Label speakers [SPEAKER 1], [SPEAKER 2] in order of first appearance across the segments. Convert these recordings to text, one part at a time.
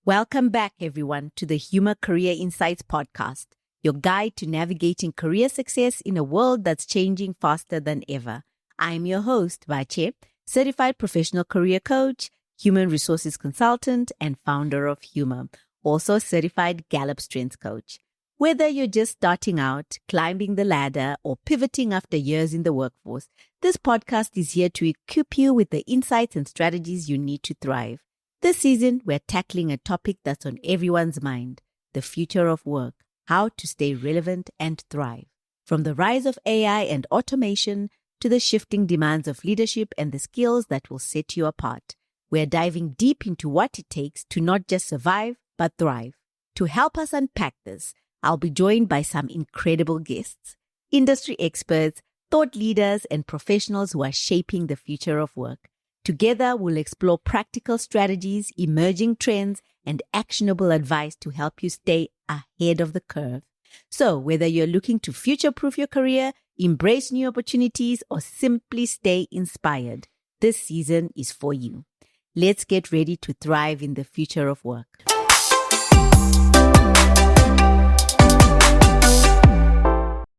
[SPEAKER 1] Welcome back, everyone, to the HUMHR Career Insights podcast, your guide to navigating career success in a world that's changing faster than ever. I'm your host, Vache, certified professional career coach, human resources consultant, and founder of HUMHR, also certified Gallup Strengths coach. Whether you're just starting out, climbing the ladder, or pivoting after years in the workforce, this podcast is here to equip you with the insights and strategies you need to thrive. This season, we're tackling a topic that's on everyone's mind, the future of work, how to stay relevant and thrive. From the rise of AI and automation to the shifting demands of leadership and the skills that will set you apart, we're diving deep into what it takes to not just survive, but thrive. To help us unpack this, I'll be joined by some incredible guests, industry experts, thought leaders, and professionals who are shaping the future of work. Together, we'll explore practical strategies, emerging trends, and actionable advice to help you stay ahead of the curve. So, whether you're looking to future-proof your career, embrace new opportunities, or simply stay inspired, this season is for you. Let's get ready to thrive in the future of work.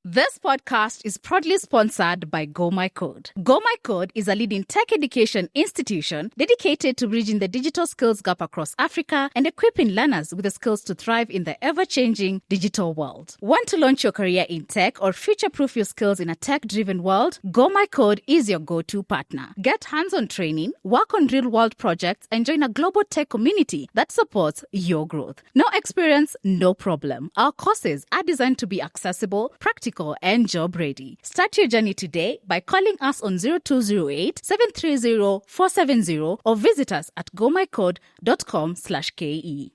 [SPEAKER 2] This podcast is proudly sponsored by Go My Code. Go My Code is a leading tech education institution dedicated to bridging the digital skills gap across Africa and equipping learners with the skills to thrive in the ever-changing digital world. Want to launch your career in tech or future-proof your skills in a tech-driven world? Go My Code is your go-to partner. Get hands-on training, work on real-world projects, and join a global tech community that supports your growth. No experience, no problem. Our courses are designed to be accessible, practical, and job ready. Start your journey today by calling us on 0208 730 470 or visit us at gomycode.com/ke.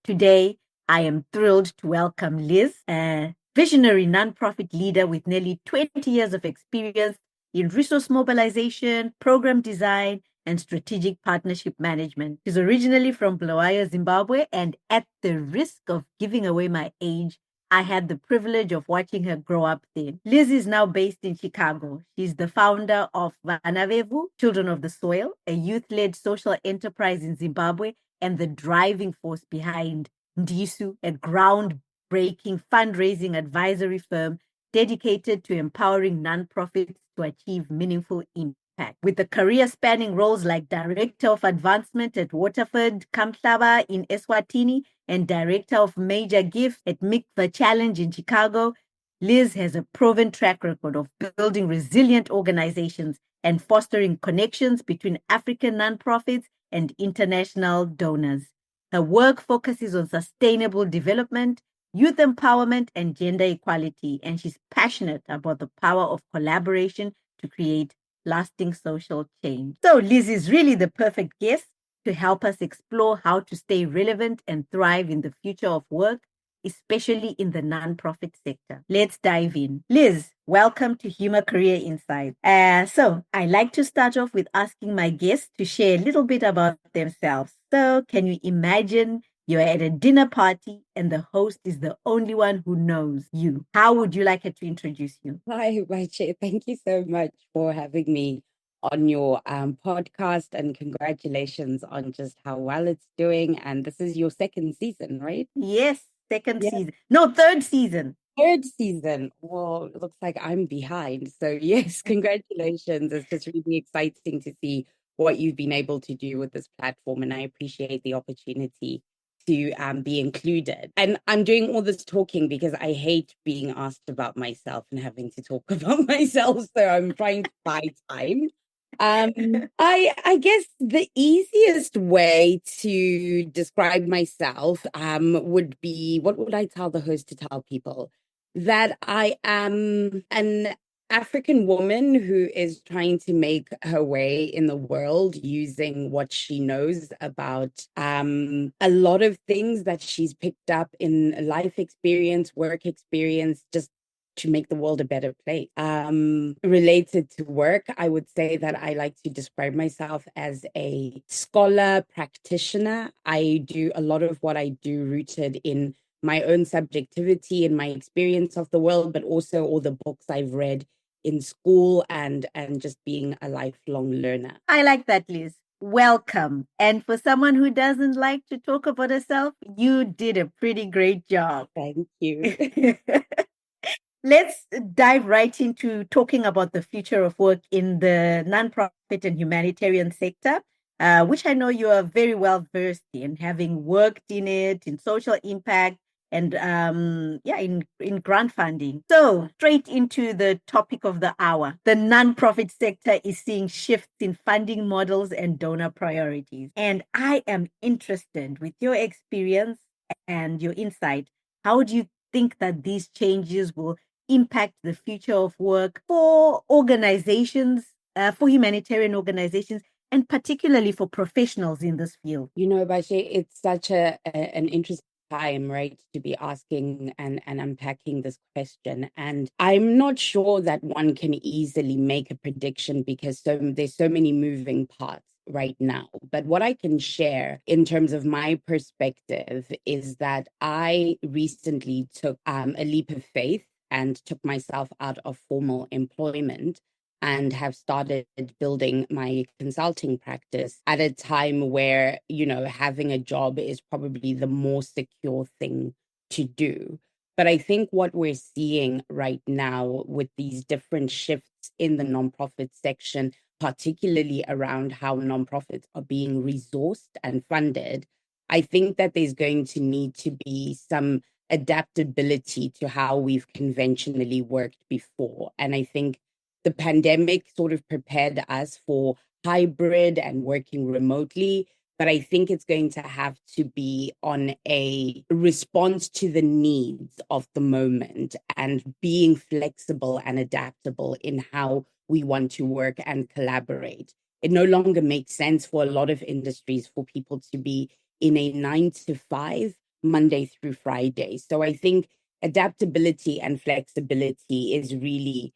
[SPEAKER 1] Today, I am thrilled to welcome Liz, a visionary nonprofit leader with nearly 20 years of experience in resource mobilization, program design, and strategic partnership management. She's originally from Bulawayo, Zimbabwe, and at the risk of giving away my age, I had the privilege of watching her grow up there. Liz is now based in Chicago. She's the founder of Vanavevhu, Children of the Soil, a youth-led social enterprise in Zimbabwe, and the driving force behind Ndisu, a groundbreaking fundraising advisory firm dedicated to empowering nonprofits to achieve meaningful impact. With a career spanning roles like Director of Advancement at Waterford Kamhlaba in Eswatini and Director of Major Gift at Mikva Challenge in Chicago, Liz has a proven track record of building resilient organizations and fostering connections between African nonprofits and international donors. Her work focuses on sustainable development, youth empowerment, and gender equality, and she's passionate about the power of collaboration to create lasting social change. So Liz is really the perfect guest to help us explore how to stay relevant and thrive in the future of work, especially in the nonprofit sector. Let's dive in. Liz, welcome to HUMHR Career Insights. So I like to start off with asking my guests to share a little bit about themselves. So can you imagine you're at a dinner party and the host is the only one who knows you? How would you like her to introduce you?
[SPEAKER 3] Hi, Vache. Thank you so much for having me on your podcast, and congratulations on just how well it's doing. And this is your second season, right?
[SPEAKER 1] Yes, second season. No, third season.
[SPEAKER 3] Third season. Well, it looks like I'm behind. So yes, congratulations. It's just really exciting to see what you've been able to do with this platform. And I appreciate the opportunity to be included. And I'm doing all this talking because I hate being asked about myself and having to talk about myself. So I'm trying to buy time. I guess the easiest way to describe myself would be, what would I tell the host to tell people? That I am an African woman who is trying to make her way in the world using what she knows about a lot of things that she's picked up in life experience, work experience, just to make the world a better place. Related to work, I would say that I like to describe myself as a scholar practitioner. I do a lot of what I do rooted in my own subjectivity and my experience of the world, but also all the books I've read in school and just being a lifelong learner.
[SPEAKER 1] I like that, Liz. welcome. And for someone who doesn't like to talk about herself, you did a pretty great job.
[SPEAKER 3] Thank you.
[SPEAKER 1] Let's dive right into talking about the future of work in the nonprofit and humanitarian sector, which I know you are very well versed in, having worked in it, in social impact, and in grant funding. So straight into the topic of the hour. The nonprofit sector is seeing shifts in funding models and donor priorities. And I am interested with your experience and your insight. How do you think that these changes will impact the future of work for organizations, for humanitarian organizations, and particularly for professionals in this field?
[SPEAKER 3] You know, Bashi, it's such an interesting time, right, to be asking and unpacking this question. And I'm not sure that one can easily make a prediction because there's so many moving parts right now. But what I can share in terms of my perspective is that I recently took a leap of faith and took myself out of formal employment and have started building my consulting practice at a time where, you know, having a job is probably the more secure thing to do. But I think what we're seeing right now with these different shifts in the nonprofit section, particularly around how nonprofits are being resourced and funded, I think that there's going to need to be some adaptability to how we've conventionally worked before. And I think the pandemic sort of prepared us for hybrid and working remotely, but I think it's going to have to be on a response to the needs of the moment and being flexible and adaptable in how we want to work and collaborate. It no longer makes sense for a lot of industries for people to be in a 9 to 5, Monday through Friday. So I think adaptability and flexibility is really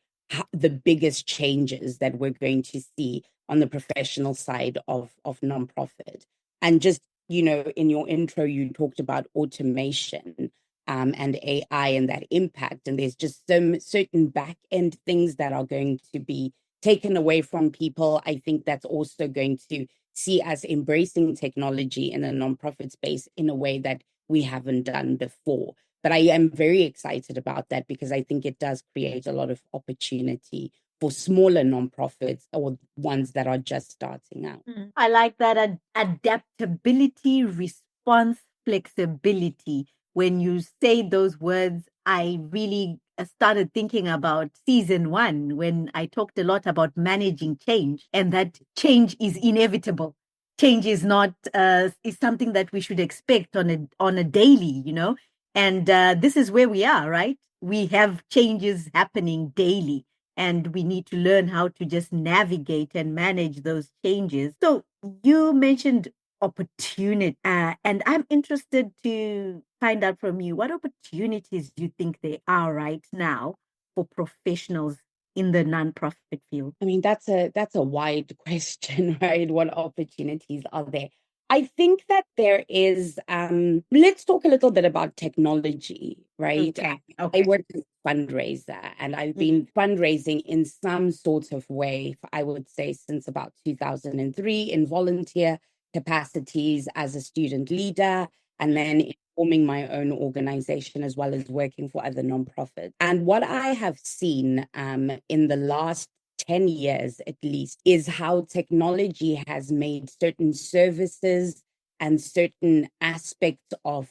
[SPEAKER 3] the biggest changes that we're going to see on the professional side of nonprofit. And just, you know, in your intro, you talked about automation and AI and that impact. And there's just some certain back end things that are going to be taken away from people. I think that's also going to see us embracing technology in a nonprofit space in a way that we haven't done before. But I am very excited about that because I think it does create a lot of opportunity for smaller nonprofits or ones that are just starting out.
[SPEAKER 1] I like that adaptability, response, flexibility. When you say those words, I really started thinking about season 1 when I talked a lot about managing change and that change is inevitable. Change is not is something that we should expect on a daily, you know. And this is where we are, right? We have changes happening daily and we need to learn how to just navigate and manage those changes. So you mentioned opportunity, and I'm interested to find out from you what opportunities you think there are right now for professionals in the nonprofit field.
[SPEAKER 3] I mean, that's a wide question, right? What opportunities are there? I think that there is, let's talk a little bit about technology, right?
[SPEAKER 1] Okay.
[SPEAKER 3] I work as a fundraiser and I've been fundraising in some sort of way, I would say, since about 2003 in volunteer capacities as a student leader, and then in forming my own organization as well as working for other nonprofits. And what I have seen in the last 10 years at least is how technology has made certain services and certain aspects of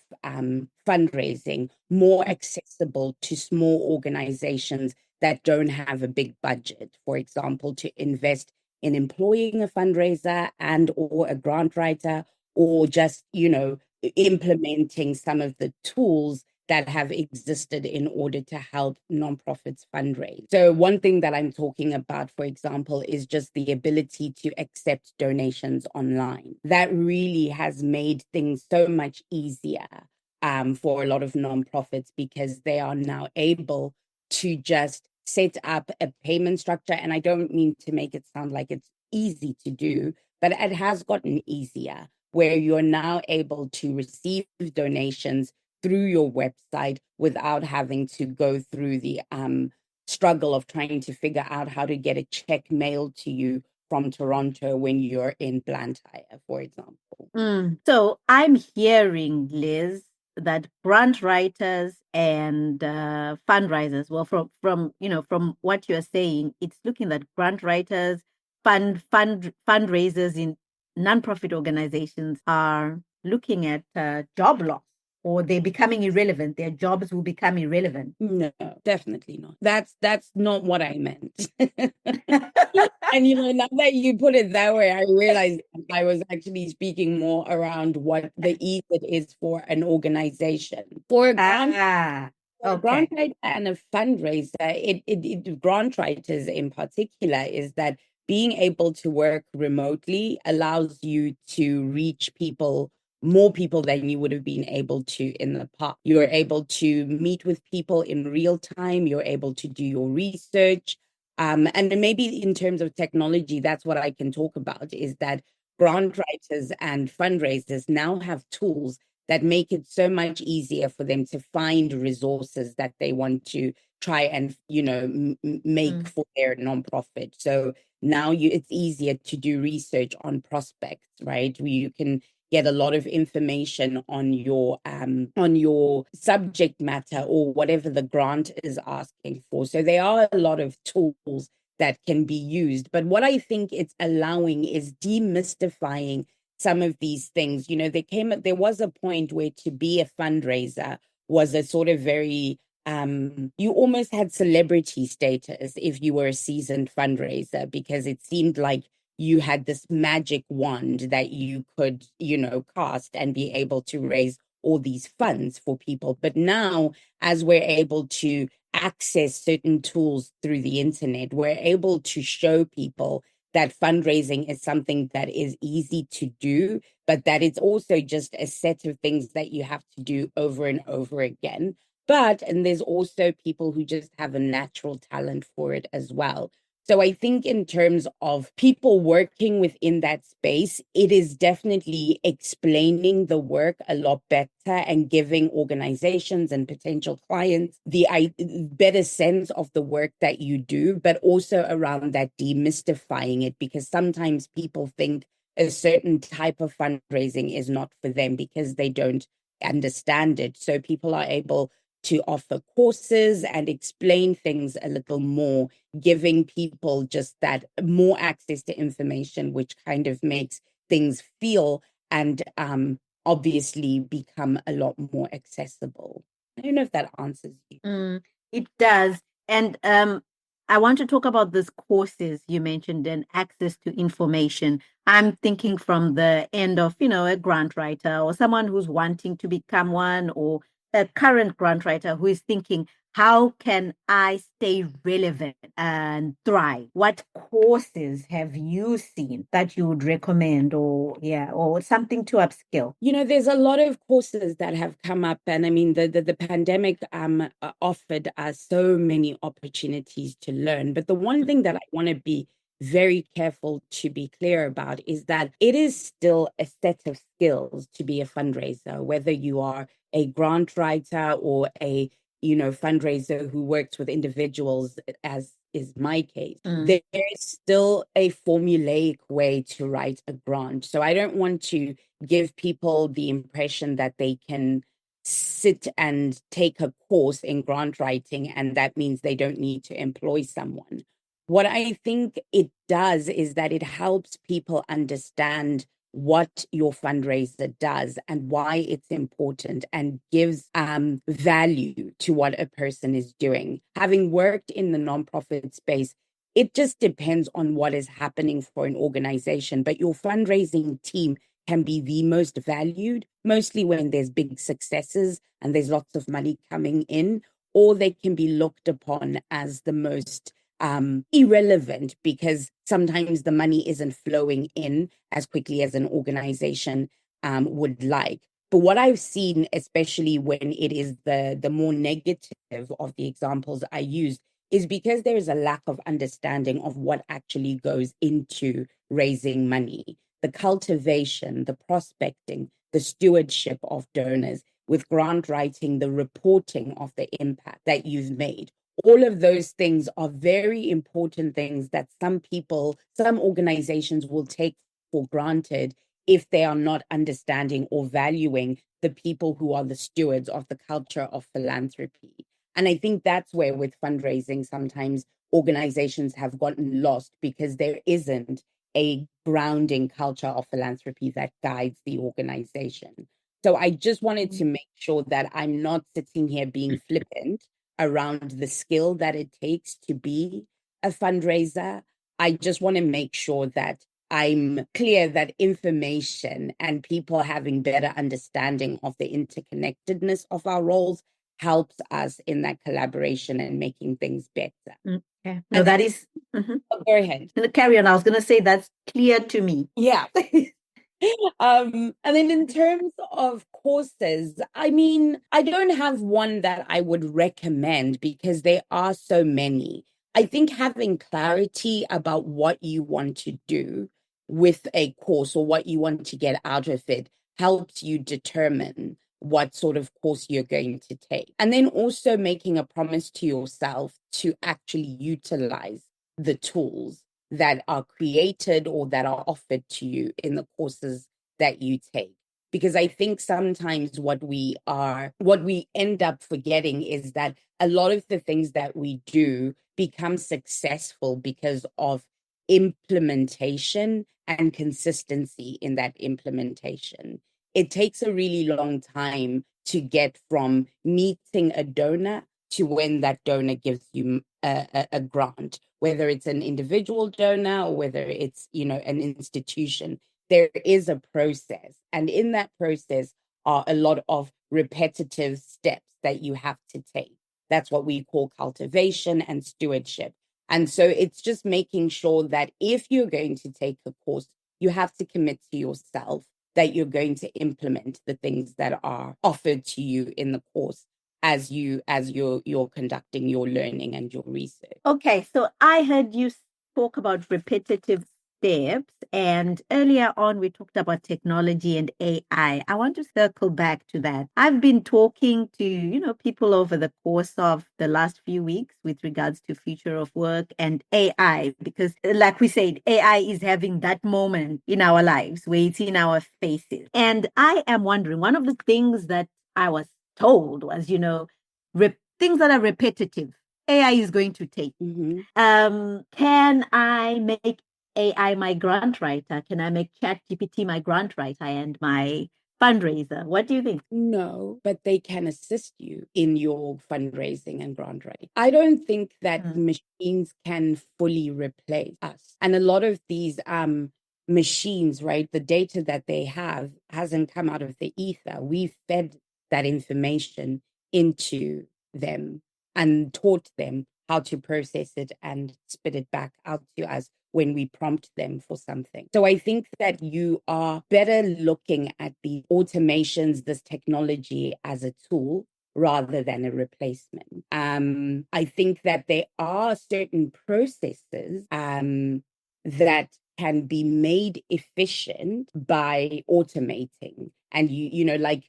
[SPEAKER 3] fundraising more accessible to small organizations that don't have a big budget, for example, to invest in employing a fundraiser and or a grant writer, or just, you know, implementing some of the tools that have existed in order to help nonprofits fundraise. So one thing that I'm talking about, for example, is just the ability to accept donations online. That really has made things so much easier for a lot of nonprofits because they are now able to just set up a payment structure. And I don't mean to make it sound like it's easy to do, but it has gotten easier, where you're now able to receive donations through your website without having to go through the struggle of trying to figure out how to get a check mailed to you from Toronto when you're in Blantyre, for example.
[SPEAKER 1] So I'm hearing, Liz, that grant writers and fundraisers, well, from what you're saying, it's looking that grant writers, fundraisers in nonprofit organizations are looking at job loss, or they're becoming irrelevant. Their jobs will become irrelevant.
[SPEAKER 3] No, definitely not. That's not what I meant. And now that you put it that way, I realized I was actually speaking more around what the E that is for an organization. For a grant, a grant writer and a fundraiser, grant writers in particular, is that being able to work remotely allows you to reach more people than you would have been able to in the past. You're able to meet with people in real time. You're able to do your research. And maybe in terms of technology, that's what I can talk about, is that grant writers and fundraisers now have tools that make it so much easier for them to find resources that they want to try and, make for their nonprofit. So now it's easier to do research on prospects, right? You can get a lot of information on your subject matter or whatever the grant is asking for. So there are a lot of tools that can be used. But what I think it's allowing is demystifying some of these things. There was a point where to be a fundraiser was a sort of very you almost had celebrity status if you were a seasoned fundraiser, because it seemed like you had this magic wand that you could, cast and be able to raise all these funds for people. But now, as we're able to access certain tools through the internet, we're able to show people that fundraising is something that is easy to do, but that it's also just a set of things that you have to do over and over again. And there's also people who just have a natural talent for it as well. So I think in terms of people working within that space, it is definitely explaining the work a lot better and giving organizations and potential clients the better sense of the work that you do, but also around that demystifying it, because sometimes people think a certain type of fundraising is not for them because they don't understand it. So people are able to offer courses and explain things a little more, giving people just that more access to information, which kind of makes things feel and obviously become a lot more accessible. I don't know if that answers you.
[SPEAKER 1] It does. And I want to talk about these courses you mentioned and access to information. I'm thinking from the end of, a grant writer or someone who's wanting to become one, or a current grant writer who is thinking, how can I stay relevant and thrive? What courses have you seen that you would recommend, or something to upskill?
[SPEAKER 3] There's a lot of courses that have come up, and I mean the pandemic offered us so many opportunities to learn. But the one thing that I want to be very careful to be clear about is that it is still a set of skills to be a fundraiser, whether you are a grant writer or a fundraiser who works with individuals, as is my case. There is still a formulaic way to write a grant. So I don't want to give people the impression that they can sit and take a course in grant writing and that means they don't need to employ someone. What I think it does is that it helps people understand what your fundraiser does and why it's important, and gives value to what a person is doing. Having worked in the nonprofit space, it just depends on what is happening for an organization, but your fundraising team can be the most valued, mostly when there's big successes and there's lots of money coming in, or they can be looked upon as the most irrelevant because sometimes the money isn't flowing in as quickly as an organization would like. But what I've seen, especially when it is the more negative of the examples I used, is because there is a lack of understanding of what actually goes into raising money. The cultivation, the prospecting, the stewardship of donors, with grant writing, the reporting of the impact that you've made. All of those things are very important things that some people, some organizations will take for granted if they are not understanding or valuing the people who are the stewards of the culture of philanthropy. And I think that's where with fundraising, sometimes organizations have gotten lost because there isn't a grounding culture of philanthropy that guides the organization. So I just wanted to make sure that I'm not sitting here being flippant around the skill that it takes to be a fundraiser. I just want to make sure that I'm clear that information and people having better understanding of the interconnectedness of our roles helps us in that collaboration and making things better.
[SPEAKER 1] Okay. No, that is. Mm-hmm.
[SPEAKER 3] Oh, go ahead.
[SPEAKER 1] Carry on. I was going to say that's clear to me.
[SPEAKER 3] Yeah. And then in terms of courses, I mean, I don't have one that I would recommend because there are so many. I think having clarity about what you want to do with a course or what you want to get out of it helps you determine what sort of course you're going to take. And then also making a promise to yourself to actually utilize the tools that are created or that are offered to you in the courses that you take. Because I think sometimes what we end up forgetting is that a lot of the things that we do become successful because of implementation and consistency in that implementation. It takes a really long time to get from meeting a donor to when that donor gives you a grant, whether it's an individual donor or whether it's, an institution. There is a process. And in that process are a lot of repetitive steps that you have to take. That's what we call cultivation and stewardship. And so it's just making sure that if you're going to take a course, you have to commit to yourself that you're going to implement the things that are offered to you in the course as you're conducting your learning and your research.
[SPEAKER 1] Okay, so I heard you talk about repetitive steps, and earlier on we talked about technology and AI. I want to circle back to that. I've been talking to, people over the course of the last few weeks with regards to future of work and AI, because like we said, AI is having that moment in our lives where it's in our faces. And I am wondering, one of the things that I was told was, things that are repetitive, AI is going to take. Can I make AI my grant writer? Can I make ChatGPT my grant writer and my fundraiser? What do you think?
[SPEAKER 3] No, but they can assist you in your fundraising and grant writing. I don't think that machines can fully replace us. And a lot of these machines, right, the data that they have hasn't come out of the ether. We've fed that information into them and taught them how to process it and spit it back out to us when we prompt them for something. So I think that you are better looking at the automations, this technology as a tool rather than a replacement. I think that there are certain processes that can be made efficient by automating, and like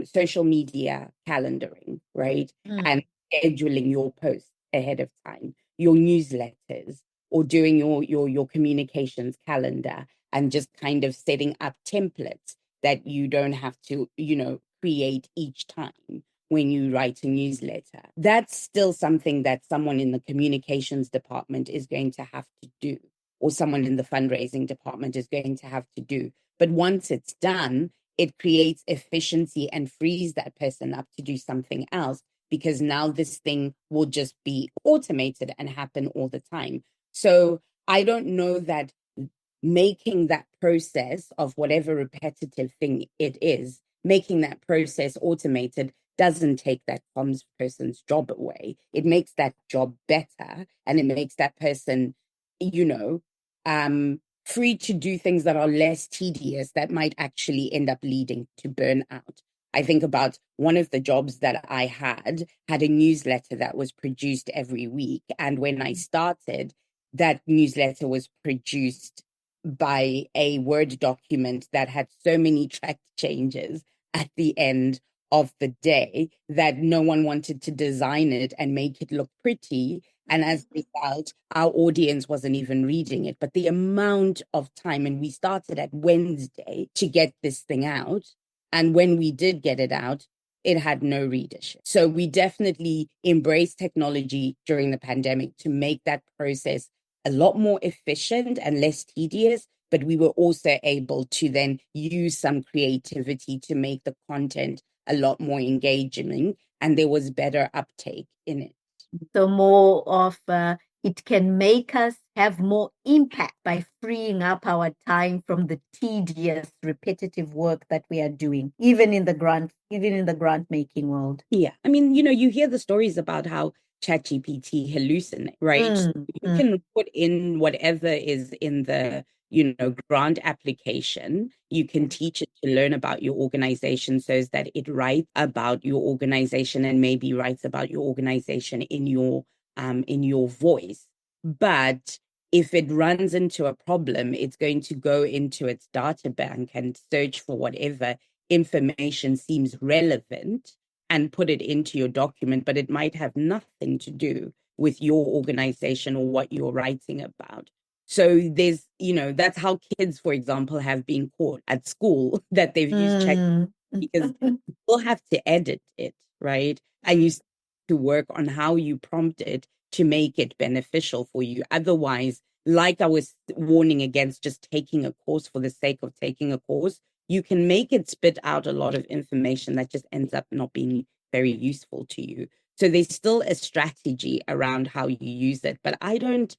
[SPEAKER 3] social media calendaring, right? And scheduling your posts ahead of time, your newsletters, or doing your communications calendar, and just kind of setting up templates that you don't have to, create each time when you write a newsletter. That's still something that someone in the communications department is going to have to do, or someone in the fundraising department is going to have to do. But once it's done, it creates efficiency and frees that person up to do something else, because now this thing will just be automated and happen all the time. So I don't know that making that process of whatever repetitive thing it is, making that process automated doesn't take that comms person's job away. It makes that job better, and it makes that person, free to do things that are less tedious that might actually end up leading to burnout. I think about one of the jobs that I had a newsletter that was produced every week. And when I started, that newsletter was produced by a Word document that had so many track changes at the end of the day that no one wanted to design it and make it look pretty. And as a result, our audience wasn't even reading it. But the amount of time, and we started at Wednesday to get this thing out. And when we did get it out, it had no readership. So we definitely embraced technology during the pandemic to make that process a lot more efficient and less tedious. But we were also able to then use some creativity to make the content a lot more engaging, and there was better uptake in it.
[SPEAKER 1] So more of it can make us have more impact by freeing up our time from the tedious, repetitive work that we are doing, even in the grant making world.
[SPEAKER 3] Yeah. I mean, you hear the stories about how ChatGPT hallucinate, right? You can put in whatever is in the, grant application. You can teach it to learn about your organization so that it writes about your organization and maybe writes about your organization in your voice. But if it runs into a problem, it's going to go into its data bank and search for whatever information seems relevant and put it into your document, but it might have nothing to do with your organization or what you're writing about. So there's, that's how kids, for example, have been caught at school that they've used check because people have to edit it, right? And you to work on how you prompt it to make it beneficial for you. Otherwise, like I was warning against just taking a course for the sake of taking a course, you can make it spit out a lot of information that just ends up not being very useful to you. So there's still a strategy around how you use it, but I don't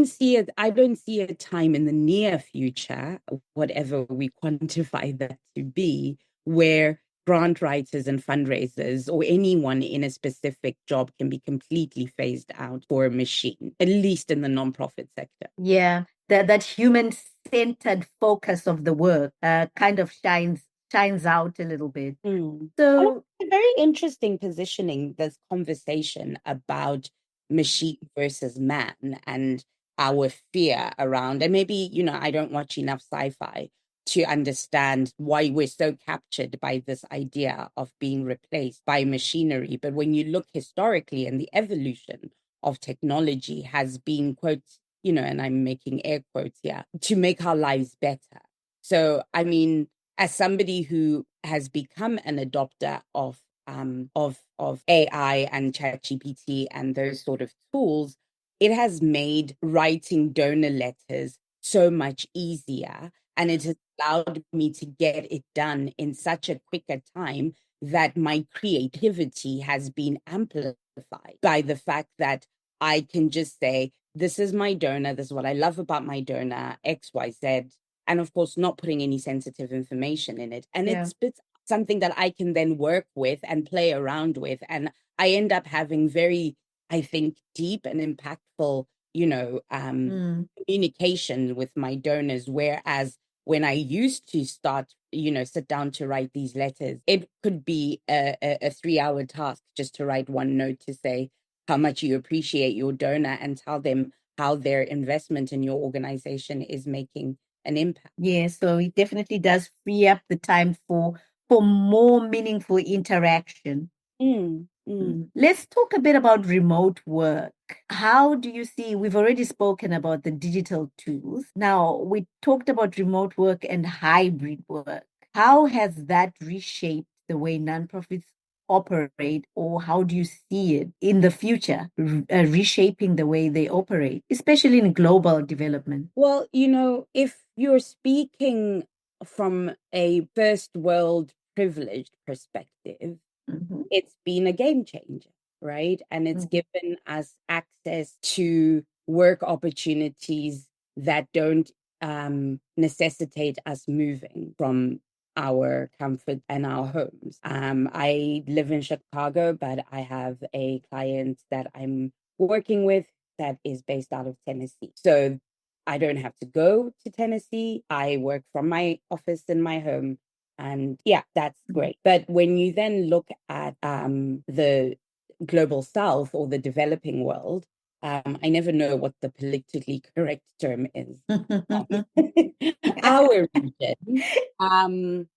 [SPEAKER 3] see a time in the near future, whatever we quantify that to be, where grant writers and fundraisers or anyone in a specific job can be completely phased out for a machine, at least in the nonprofit sector.
[SPEAKER 1] Yeah, that human-centered focus of the work kind of shines out a little bit.
[SPEAKER 3] So a very interesting positioning, this conversation about machine versus man and our fear around, and maybe, I don't watch enough sci-fi to understand why we're so captured by this idea of being replaced by machinery. But when you look historically, and the evolution of technology has been, quotes, and I'm making air quotes here, to make our lives better. So, I mean, as somebody who has become an adopter of AI and ChatGPT and those sort of tools, it has made writing donor letters so much easier, and it has allowed me to get it done in such a quicker time that my creativity has been amplified by the fact that I can just say, this is my donor, this is what I love about my donor, XYZ, and of course, not putting any sensitive information in it. And it spits something that I can then work with and play around with. And I end up having very, I think, deep and impactful, communication with my donors. Whereas when I used to sit down to write these letters, it could be a 3-hour task just to write one note to say how much you appreciate your donor and tell them how their investment in your organization is making an impact.
[SPEAKER 1] Yeah, so it definitely does free up the time for more meaningful interaction. Let's talk a bit about remote work. How do you see, we've already spoken about the digital tools. Now, we talked about remote work and hybrid work. How has that reshaped the way nonprofits operate, or how do you see it in the future reshaping the way they operate, especially in global development?
[SPEAKER 3] Well, if you're speaking from a first world privileged perspective, it's been a game changer, right? And it's given us access to work opportunities that don't necessitate us moving from our comfort and our homes. I live in Chicago, but I have a client that I'm working with that is based out of Tennessee. So I don't have to go to Tennessee. I work from my office in my home. And yeah, that's great. But when you then look at the global south or the developing world, I never know what the politically correct term is. Our region,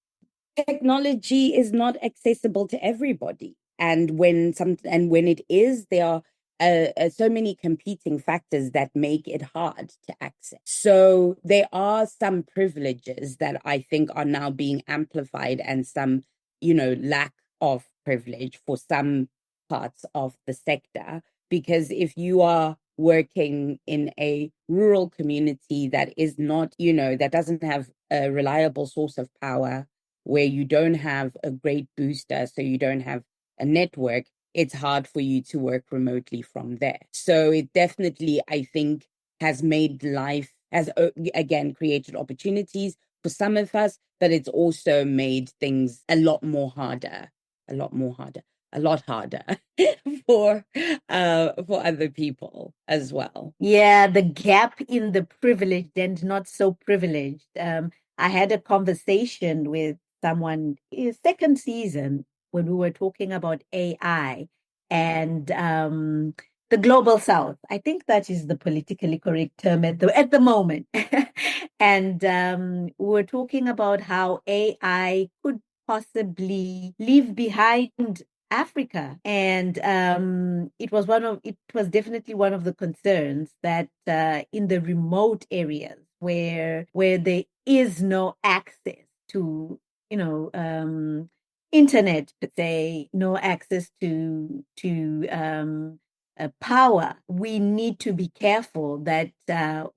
[SPEAKER 3] technology is not accessible to everybody. And when it is, there are so many competing factors that make it hard to access. So there are some privileges that I think are now being amplified, and some, lack of privilege for some parts of the sector. Because if you are working in a rural community that is not, that doesn't have a reliable source of power, where you don't have a great booster, so you don't have a network, it's hard for you to work remotely from there. So it definitely, I think, has made life, has again created opportunities for some of us, but it's also made things a lot harder for other people as well.
[SPEAKER 1] Yeah, the gap in the privileged and not so privileged. I had a conversation with someone second season when we were talking about AI and the global south. I think that is the politically correct term at the moment. And we were talking about how AI could possibly leave behind Africa. And it was definitely one of the concerns that in the remote areas where there is no access to, internet, per se, no access to power, we need to be careful that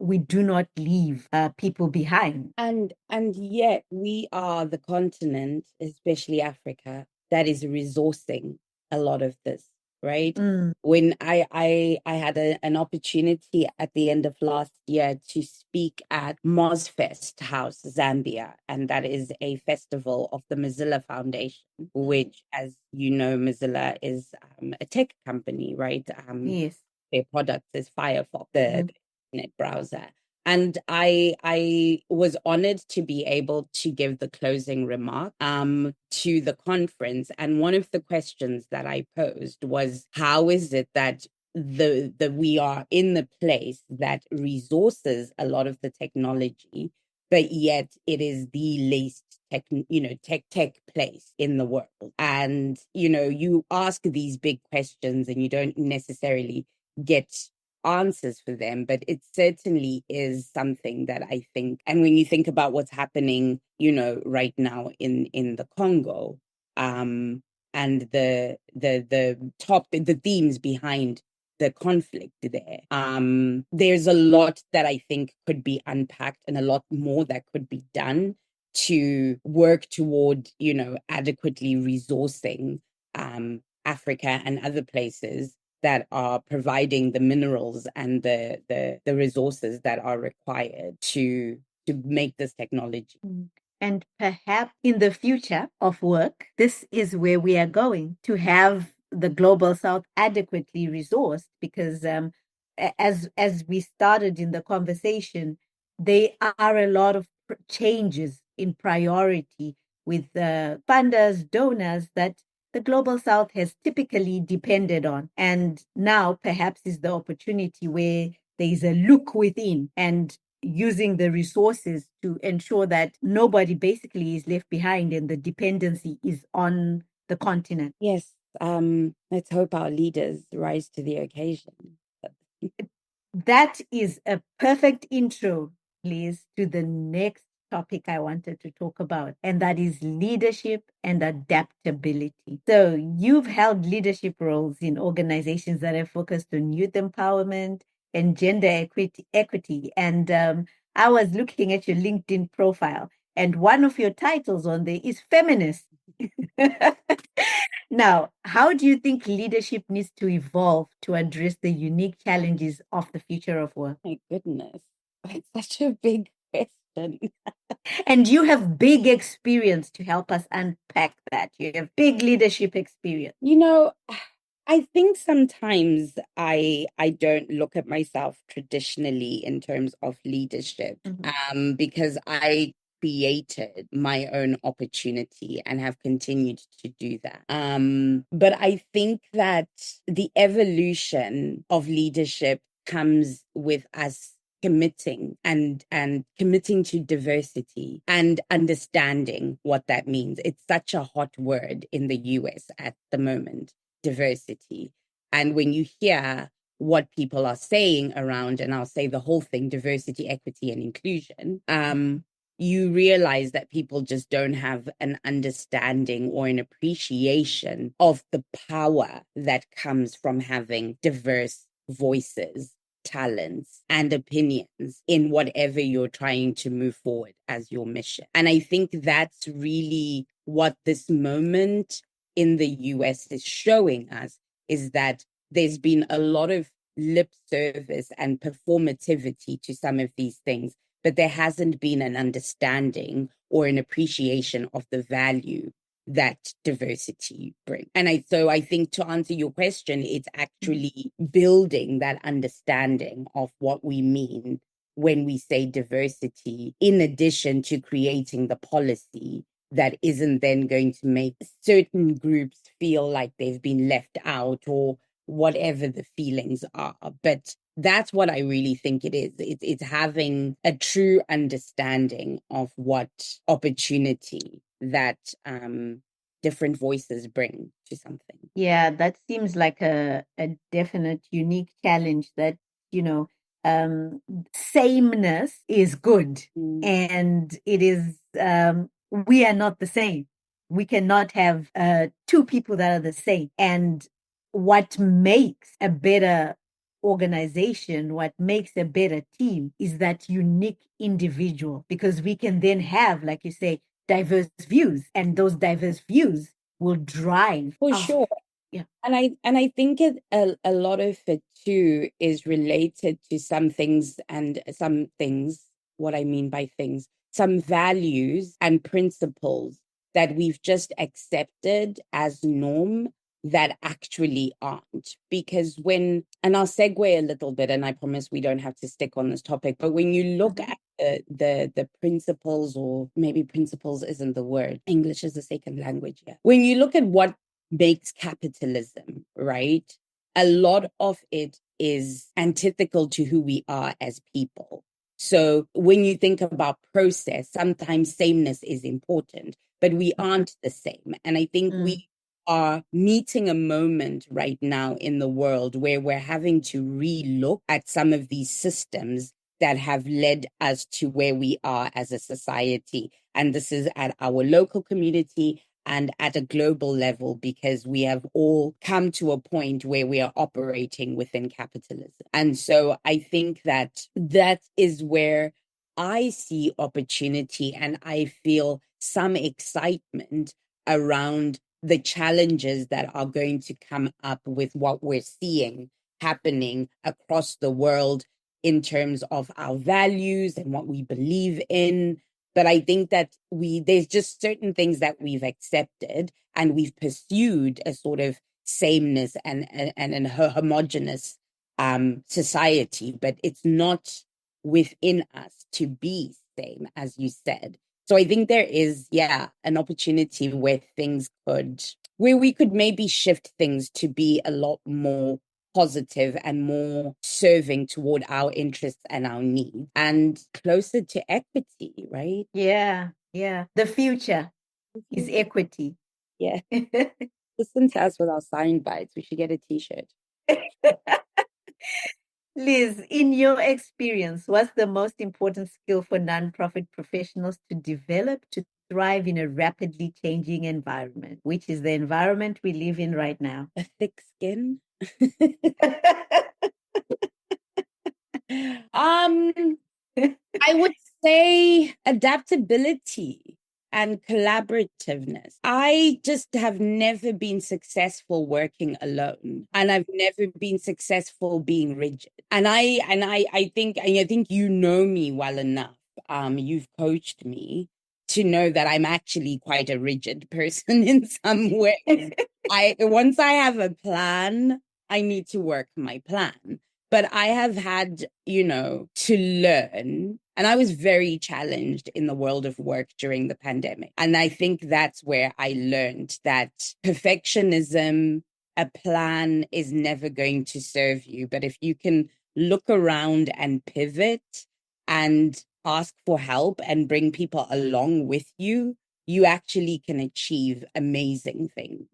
[SPEAKER 1] we do not leave people behind.
[SPEAKER 3] And yet we are the continent, especially Africa, that is resourcing a lot of this, right? When I had an opportunity at the end of last year to speak at Mozfest House, Zambia, and that is a festival of the Mozilla Foundation, which, as you know, Mozilla is a tech company, right?
[SPEAKER 1] Yes.
[SPEAKER 3] Their product is Firefox, the internet browser. And I was honored to be able to give the closing remark to the conference. And one of the questions that I posed was, how is it that we are in the place that resources a lot of the technology, but yet it is the least tech place in the world? And you ask these big questions and you don't necessarily get answers for them, but it certainly is something that I think, and when you think about what's happening, right now in the Congo, and the themes behind the conflict there, there's a lot that I think could be unpacked, and a lot more that could be done to work toward, adequately resourcing Africa and other places that are providing the minerals and the resources that are required to make this technology.
[SPEAKER 1] And perhaps in the future of work, this is where we are going, to have the global south adequately resourced, because as we started in the conversation, there are a lot of changes in priority with funders, donors that the global south has typically depended on. And now perhaps is the opportunity where there is a look within and using the resources to ensure that nobody basically is left behind and the dependency is on the continent.
[SPEAKER 3] Yes. Let's hope our leaders rise to the occasion.
[SPEAKER 1] That is a perfect intro, Liz, to the next topic I wanted to talk about, and that is leadership and adaptability. So you've held leadership roles in organizations that have focused on youth empowerment and gender equity. And I was looking at your LinkedIn profile, and one of your titles on there is feminist. Now, how do you think leadership needs to evolve to address the unique challenges of the future of work?
[SPEAKER 3] My goodness, that's such a big question.
[SPEAKER 1] And you have big experience to help us unpack that. You have big leadership experience.
[SPEAKER 3] I think sometimes I don't look at myself traditionally in terms of leadership, because I created my own opportunity and have continued to do that. But I think that the evolution of leadership comes with us committing and committing to diversity and understanding what that means. It's such a hot word in the US at the moment, diversity. And when you hear what people are saying around, and I'll say the whole thing, diversity, equity, and inclusion, you realize that people just don't have an understanding or an appreciation of the power that comes from having diverse voices, talents, and opinions in whatever you're trying to move forward as your mission. And I think that's really what this moment in the US is showing us, is that there's been a lot of lip service and performativity to some of these things, but there hasn't been an understanding or an appreciation of the value that diversity brings. And so I think, to answer your question, it's actually building that understanding of what we mean when we say diversity, in addition to creating the policy that isn't then going to make certain groups feel like they've been left out, or whatever the feelings are. But that's what I really think it is. It's having a true understanding of what opportunity that different voices bring to something.
[SPEAKER 1] Yeah, that seems like a definite unique challenge that, sameness is good. And it is, we are not the same. We cannot have two people that are the same. And what makes a better organization, what makes a better team, is that unique individual, because we can then have, like you say, diverse views, and those diverse views will drive.
[SPEAKER 3] For sure. Yeah. And I think a lot of it too is related to some things, what I mean by things, some values and principles that we've just accepted as norm that actually aren't. Because and I'll segue a little bit, and I promise we don't have to stick on this topic, but when you look at the principles, or maybe principles isn't the word, English is a second language here. When you look at what makes capitalism, right, a lot of it is antithetical to who we are as people. So when you think about process, sometimes sameness is important, but we aren't the same. And I think we are meeting a moment right now in the world where we're having to re-look at some of these systems that have led us to where we are as a society. And this is at our local community and at a global level, because we have all come to a point where we are operating within capitalism. And so I think that is where I see opportunity, and I feel some excitement around the challenges that are going to come up with what we're seeing happening across the world in terms of our values and what we believe in. But I think that there's just certain things that we've accepted, and we've pursued a sort of sameness and a homogenous society, but it's not within us to be same, as you said. So I think there is, an opportunity where we could maybe shift things to be a lot more positive and more serving toward our interests and our needs, and closer to equity, right?
[SPEAKER 1] Yeah. The future is equity.
[SPEAKER 3] Yeah. Listen to us with our sound bites. We should get a t-shirt.
[SPEAKER 1] Liz, in your experience, what's the most important skill for nonprofit professionals to develop to thrive in a rapidly changing environment, which is the environment we live in right now?
[SPEAKER 3] A thick skin. I would say adaptability and collaborativeness. I just have never been successful working alone, and I've never been successful being rigid. And I think you know me well enough. You've coached me to know that I'm actually quite a rigid person in some ways. Once I have a plan, I need to work my plan. But I have had, to learn, and I was very challenged in the world of work during the pandemic. And I think that's where I learned that perfectionism, a plan, is never going to serve you. But if you can look around and pivot and ask for help and bring people along with you, you actually can achieve amazing things.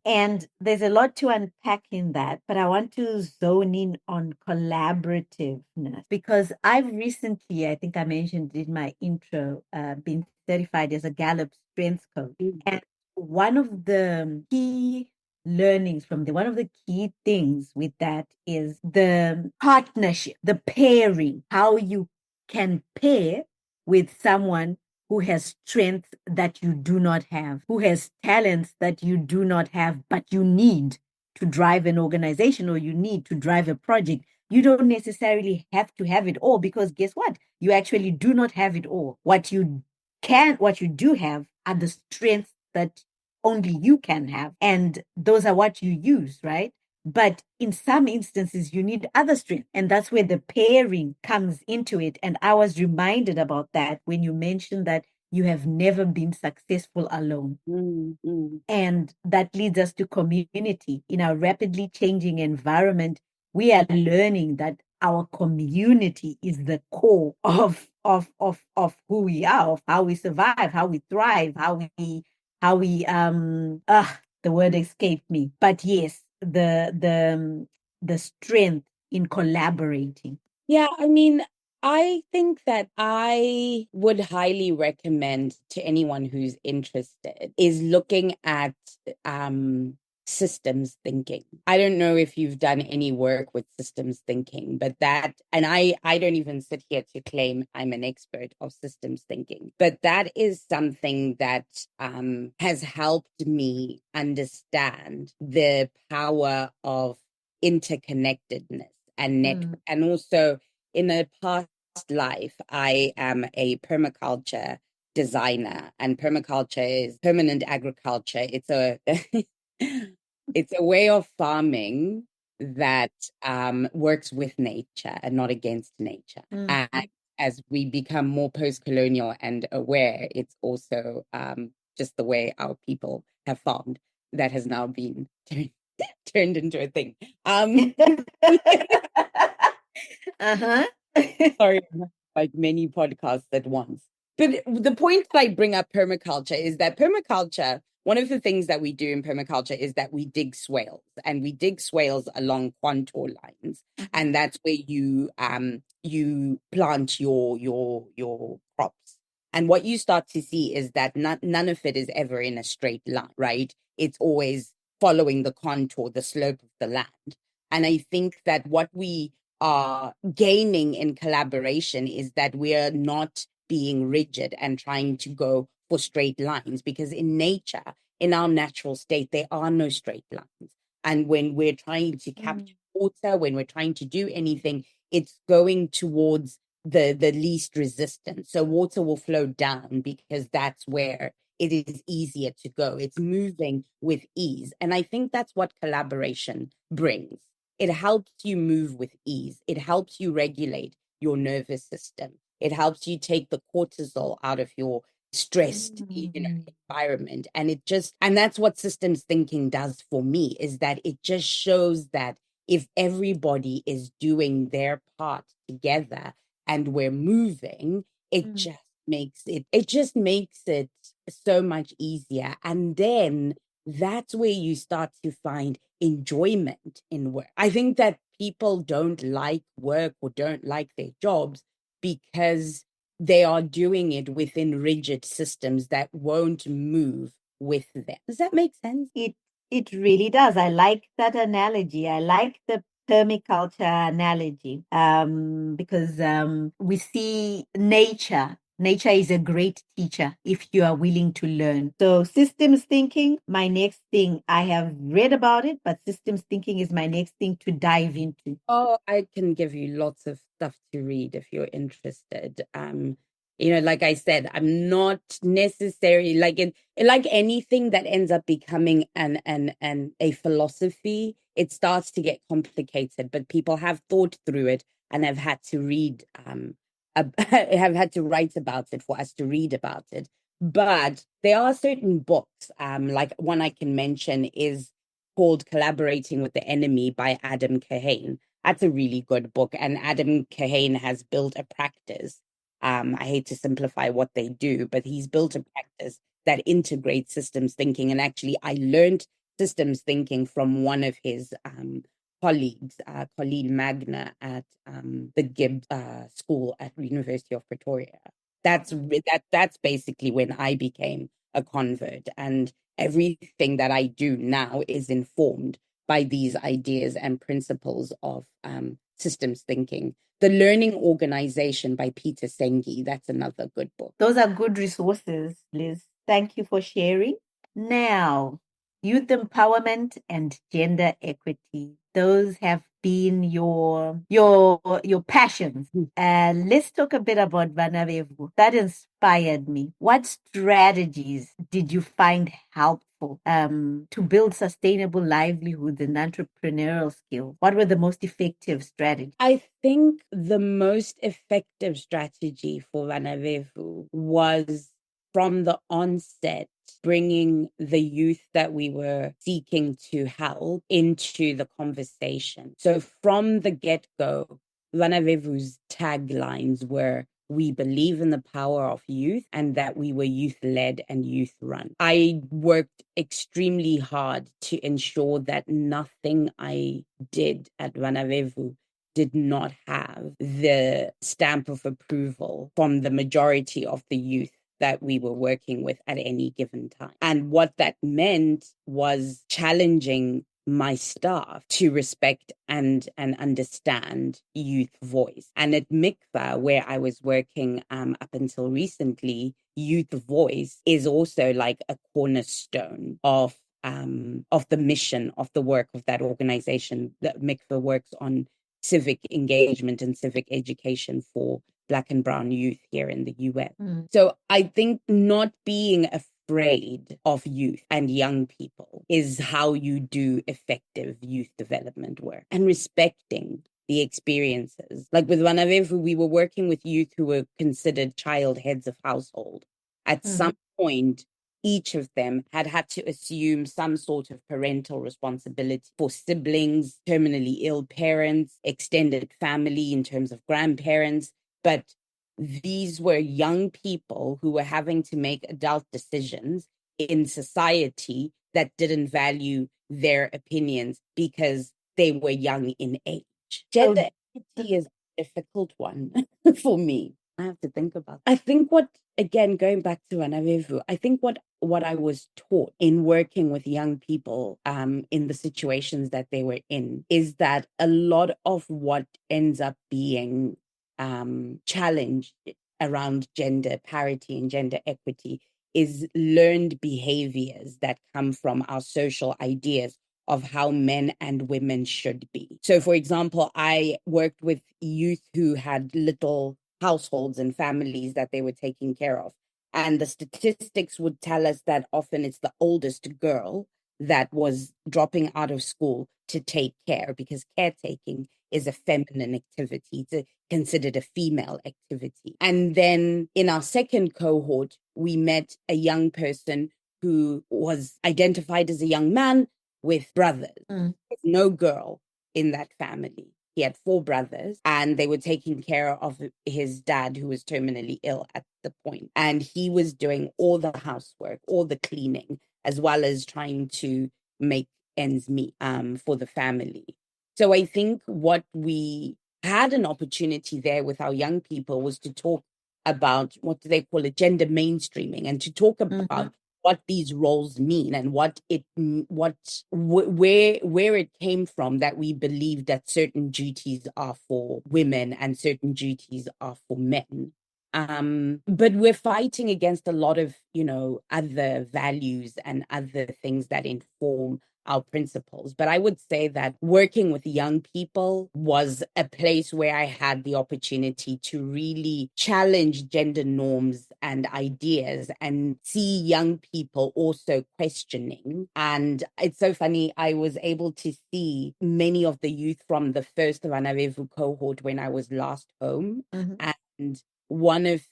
[SPEAKER 1] And there's a lot to unpack in that, but I want to zone in on collaborativeness because I've recently, I think I mentioned in my intro, been certified as a Gallup Strengths Coach. And one of the key learnings from one of the key things with that is the partnership, the pairing, how you can pair with someone who has strengths that you do not have, who has talents that you do not have, but you need to drive an organization or you need to drive a project. You don't necessarily have to have it all because guess what? You actually do not have it all. What you do have are the strengths that only you can have. And those are what you use, right? But in some instances, you need other strengths. And that's where the pairing comes into it. And I was reminded about that when you mentioned that you have never been successful alone. And that leads us to community. In our rapidly changing environment, we are learning that our community is the core of who we are, of how we survive, how we thrive, the word escaped me. But yes, the strength in collaborating.
[SPEAKER 3] Yeah, I mean, I think that I would highly recommend to anyone who's interested is looking at systems thinking. I don't know if you've done any work with systems thinking, but and I don't even sit here to claim I'm an expert of systems thinking, but that is something that has helped me understand the power of interconnectedness and network. And also in a past life, I am a permaculture designer, and permaculture is permanent agriculture. It's a it's a way of farming that works with nature and not against nature. And as we become more post-colonial and aware, it's also just the way our people have farmed that has now been turned into a thing. Sorry, like many podcasts at once. But the point that I bring up permaculture is that permaculture, one of the things that we do in permaculture is that we dig swales, and we dig swales along contour lines. And that's where you plant your crops. And what you start to see is that none of it is ever in a straight line, right? It's always following the contour, the slope of the land. And I think that what we are gaining in collaboration is that we are not being rigid and trying to go for straight lines, because in nature, in our natural state, there are no straight lines. And when we're trying to capture water, when we're trying to do anything, it's going towards the least resistance. So water will flow down because that's where it is easier to go. It's moving with ease. And I think that's what collaboration brings. It helps you move with ease. It helps you regulate your nervous system. It helps you take the cortisol out of your stressed environment. And that's what systems thinking does for me, is that it just shows that if everybody is doing their part together and we're moving, it just makes it so much easier. And then that's where you start to find enjoyment in work. I think that people don't like work or don't like their jobs because they are doing it within rigid systems that won't move with them. Does that make sense?
[SPEAKER 1] It really does. I like that analogy. I like the permaculture analogy because we see nature. Nature is a great teacher if you are willing to learn. So systems thinking, my next thing, I have read about it, but systems thinking is my next thing to dive into.
[SPEAKER 3] Oh, I can give you lots of stuff to read if you're interested. Like I said, I'm not necessarily like anything that ends up becoming a philosophy, it starts to get complicated, but people have thought through it and have had to read have had to write about it for us to read about it. But there are certain books, like one I can mention is called Collaborating with the Enemy by Adam Kahane. That's a really good book. And Adam Kahane has built a practice. I hate to simplify what they do, but he's built a practice that integrates systems thinking. And actually, I learned systems thinking from one of his colleagues, Colleen Magna at the Gibbs School at University of Pretoria. That's basically when I became a convert, and everything that I do now is informed by these ideas and principles of systems thinking. The Learning Organization by Peter Senge, that's another good book.
[SPEAKER 1] Those are good resources, Liz. Thank you for sharing. Now, youth empowerment and gender equity. Those have been your passions. Let's talk a bit about Vanavevhu. That inspired me. What strategies did you find helpful to build sustainable livelihoods and entrepreneurial skills? What were the most effective strategies?
[SPEAKER 3] I think the most effective strategy for Vanavevhu was from the onset, bringing the youth that we were seeking to help into the conversation. So from the get-go, Vanavevhu's taglines were, "We believe in the power of youth," and that we were youth-led and youth-run. I worked extremely hard to ensure that nothing I did at Vanavevhu did not have the stamp of approval from the majority of the youth that we were working with at any given time. And what that meant was challenging my staff to respect and understand youth voice. And at MICFA, where I was working up until recently, youth voice is also like a cornerstone of the mission of the work of that organization. That MICFA works on civic engagement and civic education for Black and Brown youth here in the US. So I think not being afraid of youth and young people is how you do effective youth development work, and respecting the experiences. Like with Vanavevhu, we were working with youth who were considered child heads of household. At some point, each of them had to assume some sort of parental responsibility for siblings, terminally ill parents, extended family in terms of grandparents. But these were young people who were having to make adult decisions in society that didn't value their opinions because they were young in age. Gender equity is a difficult one for me. I have to think about. I think again, going back to Vanavevhu, I think what I was taught in working with young people in the situations that they were in is that a lot of what ends up being challenged around gender parity and gender equity is learned behaviors that come from our social ideas of how men and women should be. So, for example, I worked with youth who had little households and families that they were taking care of. And the statistics would tell us that often it's the oldest girl that was dropping out of school to take care, because caretaking is a feminine activity. It's considered a female activity. And then in our second cohort, we met a young person who was identified as a young man with brothers. No girl in that family. He had 4 brothers, and they were taking care of his dad, who was terminally ill at the point. And he was doing all the housework, all the cleaning, as well as trying to make ends meet for the family. So I think what we had an opportunity there with our young people was to talk about, what do they call it, gender mainstreaming, and to talk about what these roles mean and where it came from, that we believe that certain duties are for women and certain duties are for men. But we're fighting against a lot of, other values and other things that inform our principles. But I would say that working with young people was a place where I had the opportunity to really challenge gender norms and ideas and see young people also questioning. And it's so funny, I was able to see many of the youth from the first Vanavevhu cohort when I was last home. And one of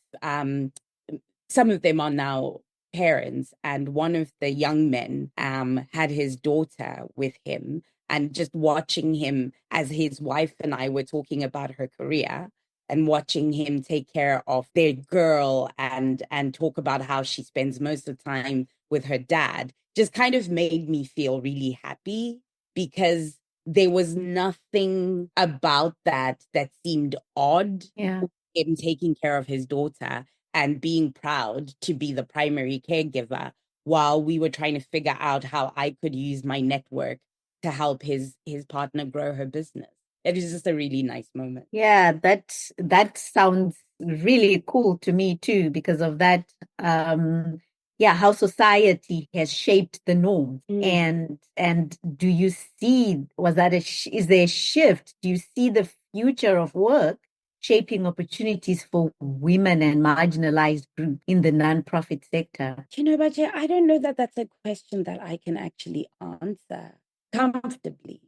[SPEAKER 3] some of them are now parents, and one of the young men had his daughter with him, And just watching him, as his wife and I were talking about her career, and watching him take care of their girl and talk about how she spends most of the time with her dad, just kind of made me feel really happy, because there was nothing about that seemed odd.
[SPEAKER 1] Yeah.
[SPEAKER 3] Him taking care of his daughter and being proud to be the primary caregiver, while we were trying to figure out how I could use my network to help his partner grow her business. It was just a really nice moment.
[SPEAKER 1] Yeah, that sounds really cool to me too, because of that, yeah, how society has shaped the norms. And do you see, is there a shift? Do you see the future of work shaping opportunities for women and marginalized groups in the nonprofit sector?
[SPEAKER 3] Bache, I don't know that that's a question that I can actually answer comfortably.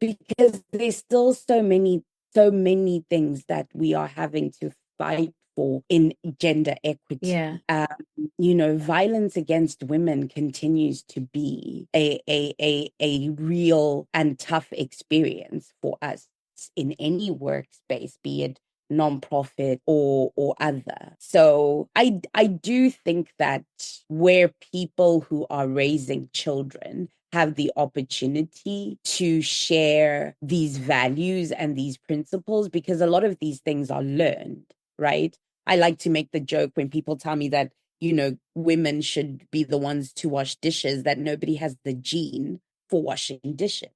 [SPEAKER 3] Because there's still so many things that we are having to fight for in gender equity.
[SPEAKER 1] Yeah.
[SPEAKER 3] Violence against women continues to be a real and tough experience for us in any workspace, be it nonprofit or other. So I do think that where people who are raising children have the opportunity to share these values and these principles, because a lot of these things are learned, right? I like to make the joke when people tell me that, women should be the ones to wash dishes, that nobody has the gene for washing dishes.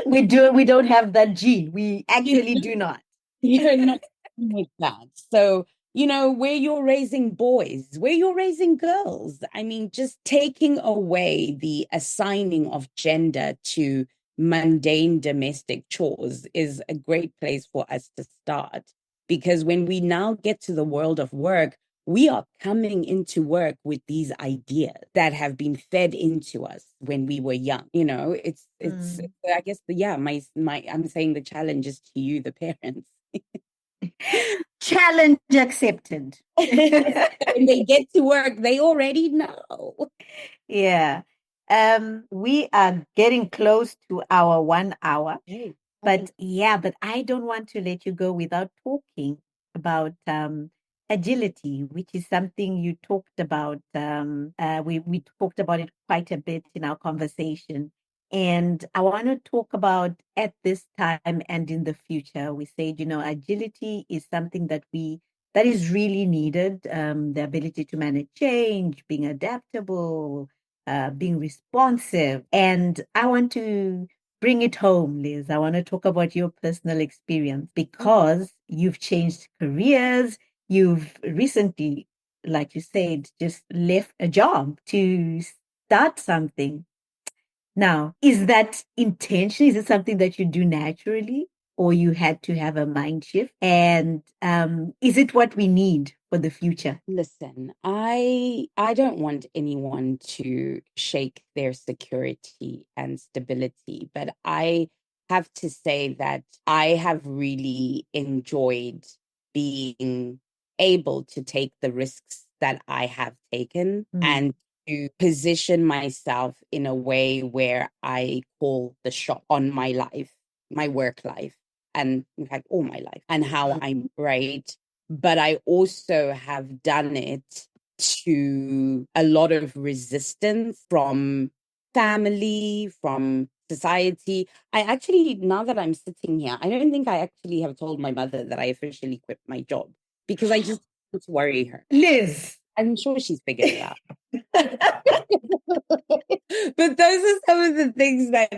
[SPEAKER 1] We don't have that gene. We actually do not.
[SPEAKER 3] You're not with that. So, where you're raising boys, where you're raising girls, I mean, just taking away the assigning of gender to mundane domestic chores is a great place for us to start. Because when we now get to the world of work, we are coming into work with these ideas that have been fed into us when we were young. It's I guess I'm saying the challenge is to you, the parents.
[SPEAKER 1] Challenge accepted.
[SPEAKER 3] When they get to work, they already know.
[SPEAKER 1] Yeah. We are getting close to our 1 hour.
[SPEAKER 3] Okay.
[SPEAKER 1] But I don't want to let you go without talking about agility, which is something you talked about. We talked about it quite a bit in our conversation. And I want to talk about at this time and in the future. We said, agility is something that is really needed. The ability to manage change, being adaptable, being responsive. And I want to bring it home, Liz. I want to talk about your personal experience, because you've changed careers. You've recently, like you said, just left a job to start something. Now, is that intention? Is it something that you do naturally, or you had to have a mind shift? And is it what we need for the future?
[SPEAKER 3] Listen, I don't want anyone to shake their security and stability, but I have to say that I have really enjoyed being able to take the risks that I have taken and to position myself in a way where I call the shot on my life, my work life, and in fact, all my life, and how I'm right. But I also have done it to a lot of resistance from family, from society. I actually, now that I'm sitting here, I don't think I actually have told my mother that I officially quit my job, because I just want to worry her.
[SPEAKER 1] Liz,
[SPEAKER 3] I'm sure she's figured it out. But those are some of the things that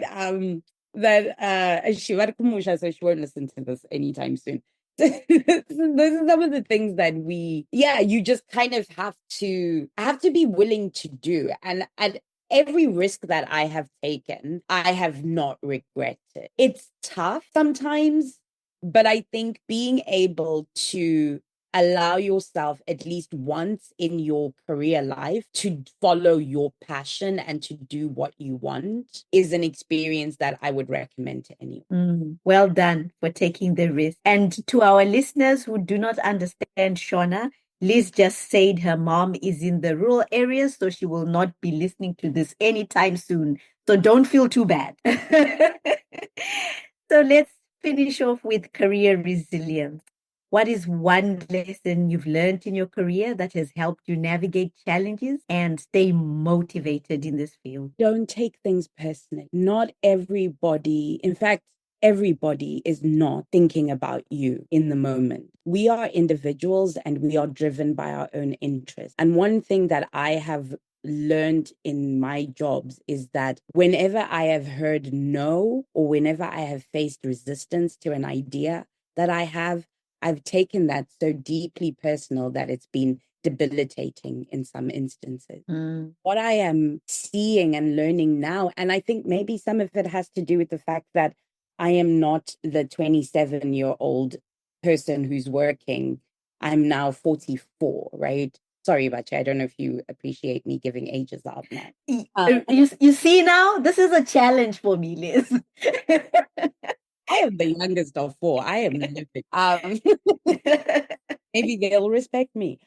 [SPEAKER 3] she so she won't listen to this anytime soon. Those are some of the things that you just kind of have to be willing to do. And every risk that I have taken, I have not regretted. It's tough sometimes, but I think being able to allow yourself at least once in your career life to follow your passion and to do what you want is an experience that I would recommend to anyone.
[SPEAKER 1] Well done for taking the risk. And to our listeners who do not understand Shona, Liz just said her mom is in the rural areas, so she will not be listening to this anytime soon. So don't feel too bad. So let's finish off with career resilience. What is one lesson you've learned in your career that has helped you navigate challenges and stay motivated in this field?
[SPEAKER 3] Don't take things personally. Not everybody, in fact, everybody is not thinking about you in the moment. We are individuals and we are driven by our own interests. And one thing that I have learned in my jobs is that whenever I have heard no, or whenever I have faced resistance to an idea that I've taken that so deeply personal that it's been debilitating in some instances. What I am seeing and learning now, and I think maybe some of it has to do with the fact that I am not the 27-year-old person who's working. I'm now 44, right? Sorry, Bache, I don't know if you appreciate me giving ages out now.
[SPEAKER 1] You see now, this is a challenge for me, Liz.
[SPEAKER 3] I am the youngest of four. I am living. Maybe they'll respect me.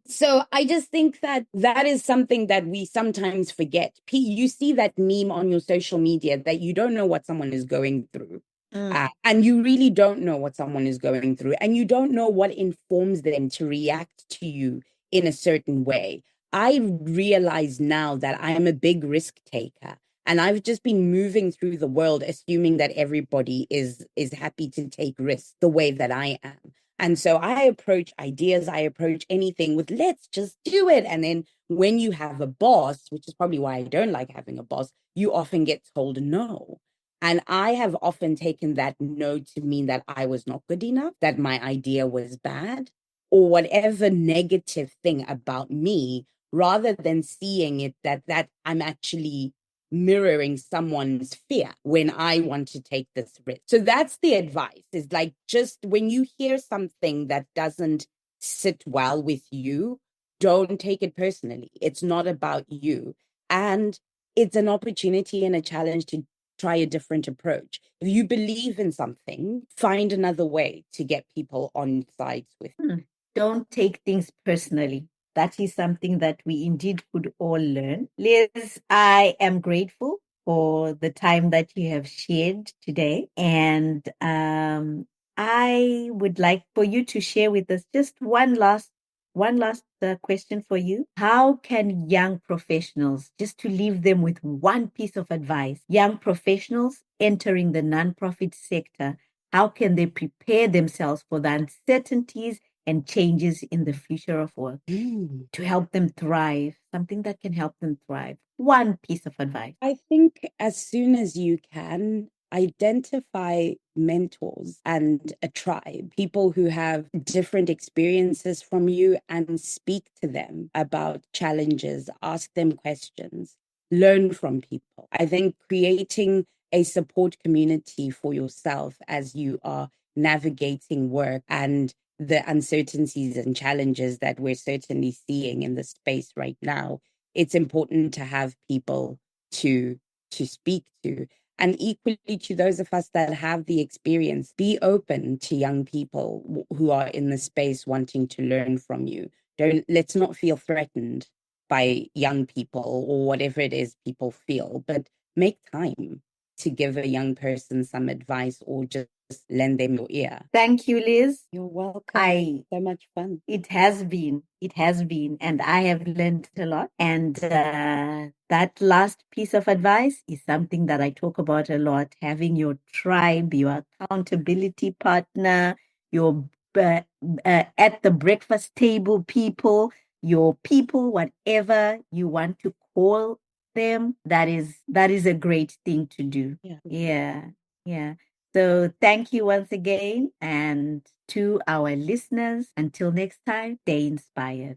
[SPEAKER 3] So I just think that that is something that we sometimes forget. You see that meme on your social media that you don't know what someone is going through. And you really don't know what someone is going through. And you don't know what informs them to react to you in a certain way. I realize now that I am a big risk taker. And I've just been moving through the world assuming that everybody is happy to take risks the way that I am. And so I approach ideas, I approach anything with let's just do it. And then when you have a boss, which is probably why I don't like having a boss, you often get told no. And I have often taken that no to mean that I was not good enough, that my idea was bad, or whatever negative thing about me, rather than seeing it that I'm actually mirroring someone's fear when I want to take this risk. So that's the advice, is like, just when you hear something that doesn't sit well with you, don't take it personally. It's not about you. And it's an opportunity and a challenge to try a different approach. If you believe in something, find another way to get people on sides with you.
[SPEAKER 1] Don't take things personally. That is something that we indeed could all learn. Liz, I am grateful for the time that you have shared today. And I would like for you to share with us just one last question for you. How can young professionals, just to leave them with one piece of advice, young professionals entering the nonprofit sector, how can they prepare themselves for the uncertainties and changes in the future of work to help them thrive, something that can help them thrive? One piece of advice.
[SPEAKER 3] I think as soon as you can, identify mentors and a tribe, people who have different experiences from you, and speak to them about challenges, ask them questions, learn from people. I think creating a support community for yourself as you are navigating work and the uncertainties and challenges that we're certainly seeing in the space right now, it's important to have people to speak to. And equally, to those of us that have the experience, be open to young people who are in the space wanting to learn from you. Let's not feel threatened by young people or whatever it is people feel, but make time to give a young person some advice or just lend them your ear.
[SPEAKER 1] Thank you, Liz.
[SPEAKER 3] You're welcome. So much fun.
[SPEAKER 1] It has been, and I have learned a lot. And that last piece of advice is something that I talk about a lot: having your tribe, your accountability partner, your at the breakfast table people, your people, whatever you want to call them. That is a great thing to do. Yeah. So thank you once again. And to our listeners, until next time, stay inspired.